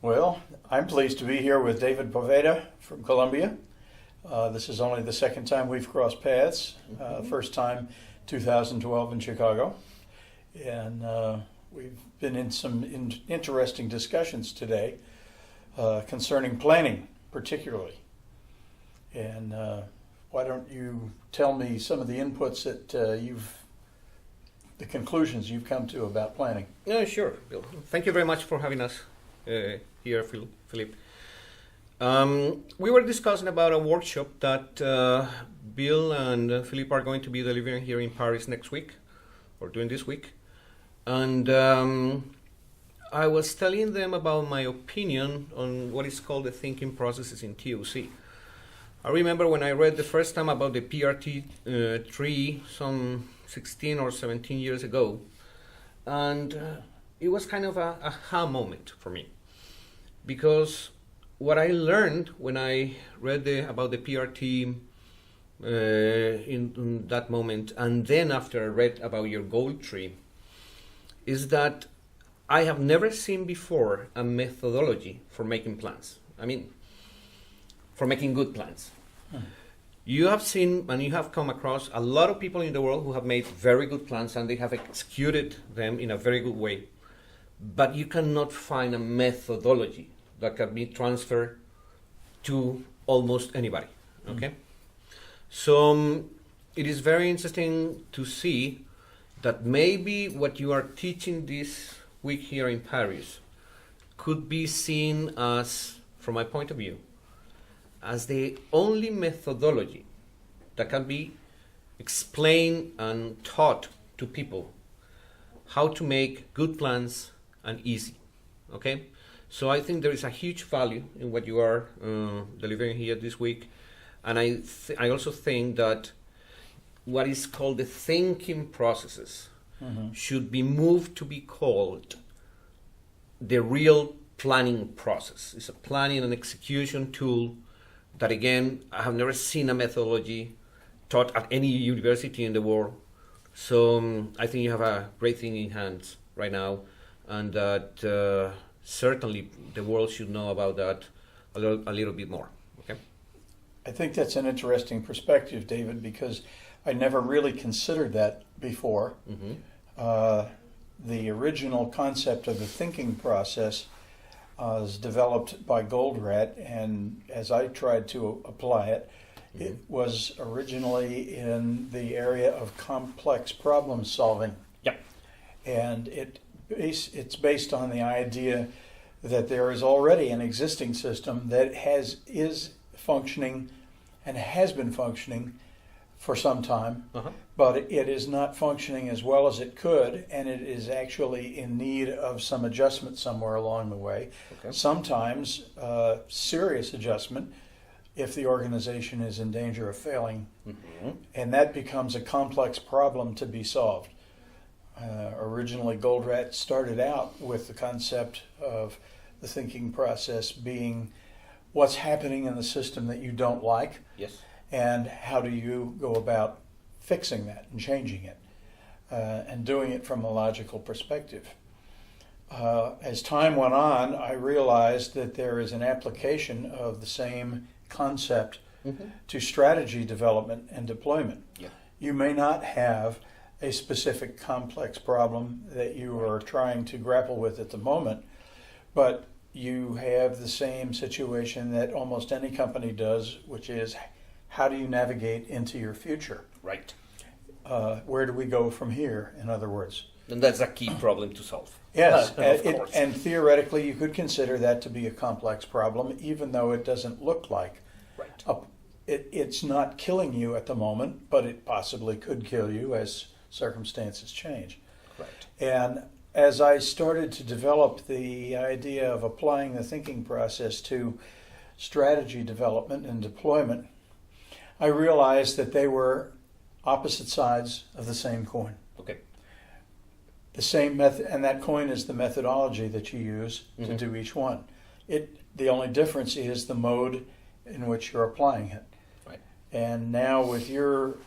Well, I'm pleased to be here with David Poveda from Colombia. This is only the second time we've crossed paths. First time 2012 in Chicago. And we've been in some interesting discussions today concerning planning particularly. And why don't you tell me some of the inputs that the conclusions you've come to about planning? Yeah, sure, Bill. Thank you very much for having us here, Philip. We were discussing about a workshop that Bill and Philip are going to be delivering here in Paris next week, or during this week. And I was telling them about my opinion on what is called the thinking processes in TOC. I remember when I read the first time about the PRT tree some 16 or 17 years ago, and it was kind of a aha moment for me, because what I learned when I read about the PRT in that moment, and then after I read about your goal tree, is that I have never seen before a methodology for making plans. I mean, for making good plans. You have seen and you have come across a lot of people in the world who have made very good plans and they have executed them in a very good way. But you cannot find a methodology that can be transferred to almost anybody. Okay? So it is very interesting to see that maybe what you are teaching this week here in Paris could be seen as, from my point of view, as the only methodology that can be explained and taught to people how to make good plans and easy. Okay? So I think there is a huge value in what you are delivering here this week. And I also think that what is called the thinking processes should be moved to be called the real planning process. It's a planning and execution tool that, again, I have never seen a methodology taught at any university in the world. So I think you have a great thing in hands right now, and that certainly the world should know about that a little bit more. Okay? I think that's an interesting perspective, David, because I never really considered that before. The original concept of the thinking process was developed by Goldratt, and as I tried to apply it, it was originally in the area of complex problem solving. Yep. And it's based on the idea that there is already an existing system that is functioning and has been functioning for some time, but it is not functioning as well as it could, and it is actually in need of some adjustment somewhere along the way. Okay. Sometimes serious adjustment if the organization is in danger of failing, and that becomes a complex problem to be solved. Originally, Goldratt started out with the concept of the thinking process being what's happening in the system that you don't like. Yes. And how do you go about fixing that and changing it and doing it from a logical perspective? As time went on, I realized that there is an application of the same concept to strategy development and deployment. Yeah. You may not have a specific complex problem that you are trying to grapple with at the moment, but you have the same situation that almost any company does, which is, how do you navigate into your future? Right. Where do we go from here, in other words? And that's a key problem to solve. Yes, of course. And theoretically you could consider that to be a complex problem, even though it doesn't look like. Right. It's not killing you at the moment, but it possibly could kill you as circumstances change. Right. And as I started to develop the idea of applying the thinking process to strategy development and deployment, I realized that they were opposite sides of the same coin. Okay. The same method, and that coin is the methodology that you use to do each one. The only difference is the mode in which you're applying it. Right. And now with your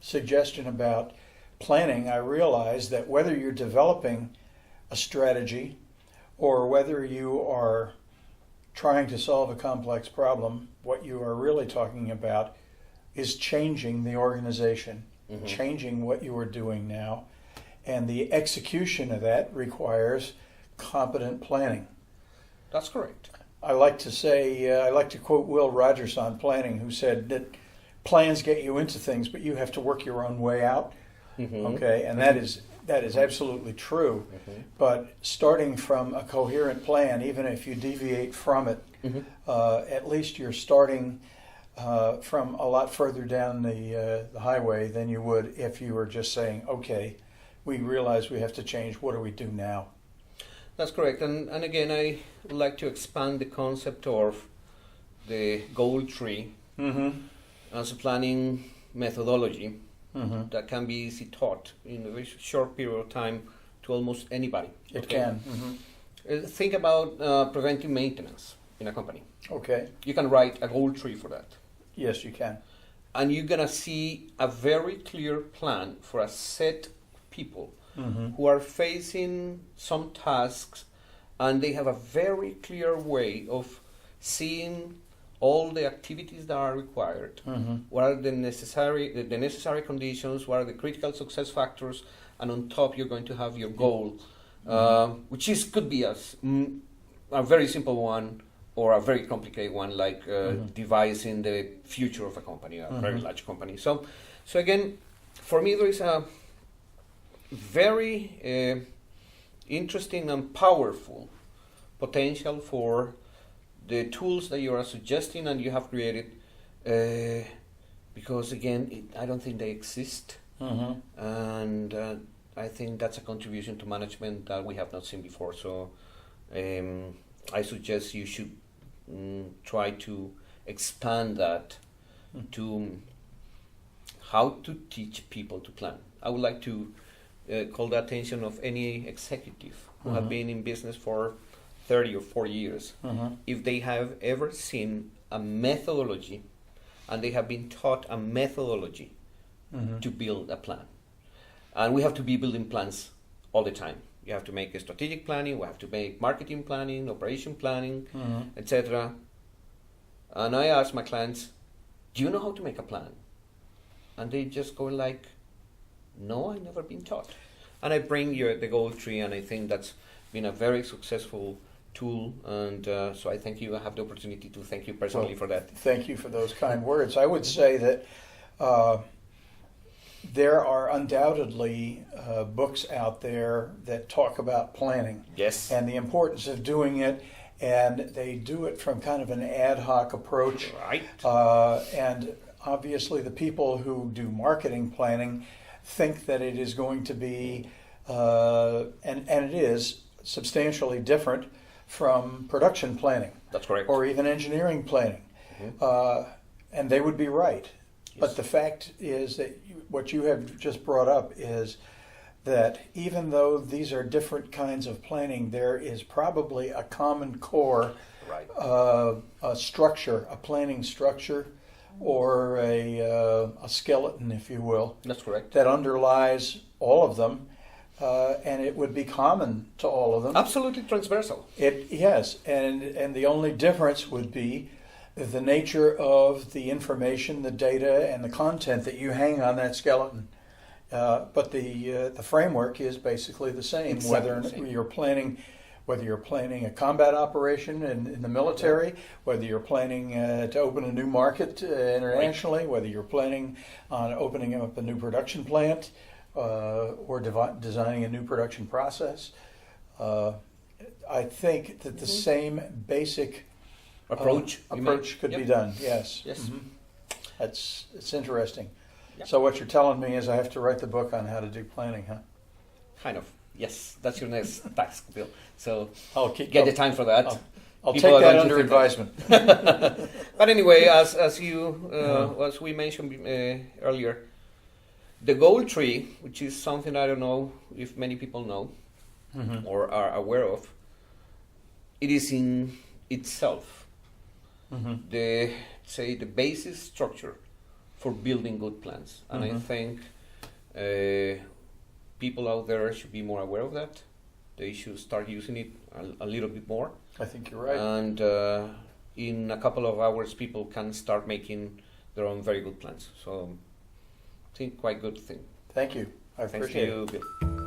suggestion about planning, I realize that whether you're developing a strategy or whether you are trying to solve a complex problem, what you are really talking about is changing the organization, changing what you are doing now. And the execution of that requires competent planning. That's correct. I like to say, I like to quote Will Rogers on planning, who said that plans get you into things, but you have to work your own way out. Okay, and that is absolutely true. But starting from a coherent plan, even if you deviate from it, at least you're starting from a lot further down the highway than you would if you were just saying, okay, we realize we have to change. What do we do now? That's correct. And again, I would like to expand the concept of the goal tree as a planning methodology that can be easily taught in a very short period of time to almost anybody. It can. Think about preventive maintenance in a company. Okay. You can write a goal tree for that. Yes, you can. And you're going to see a very clear plan for a set of people who are facing some tasks, and they have a very clear way of seeing all the activities that are required, what are the necessary conditions, what are the critical success factors, and on top you're going to have your goal, which could be a very simple one or a very complicated one, like devising the future of a company, a very large company. So again, for me there is a very interesting and powerful potential for the tools that you are suggesting and you have created, because again, I don't think they exist, and I think that's a contribution to management that we have not seen before. So I suggest you should try to expand that to how to teach people to plan. I would like to call the attention of any executive who have been in business for 30 or 40 years, if they have ever seen a methodology and they have been taught a methodology to build a plan. And we have to be building plans all the time. You have to make a strategic planning, we have to make marketing planning, operation planning, etc. And I ask my clients, do you know how to make a plan? And they just go like, no, I've never been taught. And I bring you the goal tree, and I think that's been a very successful tool, and so I thank you. I have the opportunity to thank you personally for that. Thank you for those kind words. I would say that there are undoubtedly books out there that talk about planning. Yes. And the importance of doing it, and they do it from kind of an ad hoc approach. Right. And obviously the people who do marketing planning think that it is going to be, and it is, substantially different from production planning. That's correct. Or even engineering planning. And they would be right. Yes. But the fact is that what you have just brought up is that even though these are different kinds of planning, there is probably a common core, a structure, a planning structure, or a skeleton, if you will. That's correct. That underlies all of them. And it would be common to all of them. Absolutely transversal. Yes, and the only difference would be the nature of the information, the data, and the content that you hang on that skeleton. But the framework is basically the same. Exactly. Whether you're planning a combat operation in the military, whether you're planning to open a new market internationally, whether you're planning on opening up a new production plant, or designing a new production process. I think that the same basic approach could be done. Yes. Yes. It's interesting. Yep. So what you're telling me is I have to write the book on how to do planning, huh? Kind of. Yes, that's your next task, Bill. So I'll get the time for that. I'll take that under advisement. But anyway, as we mentioned earlier, the goal tree, which is something I don't know if many people know or are aware of, it is in itself the basic structure for building good plans. And I think people out there should be more aware of that. they should start using it a little bit more. I think you're right. And in a couple of hours, people can start making their own very good plans. So I think quite good thing. Thank you. I Thanks appreciate to it. you, Bill.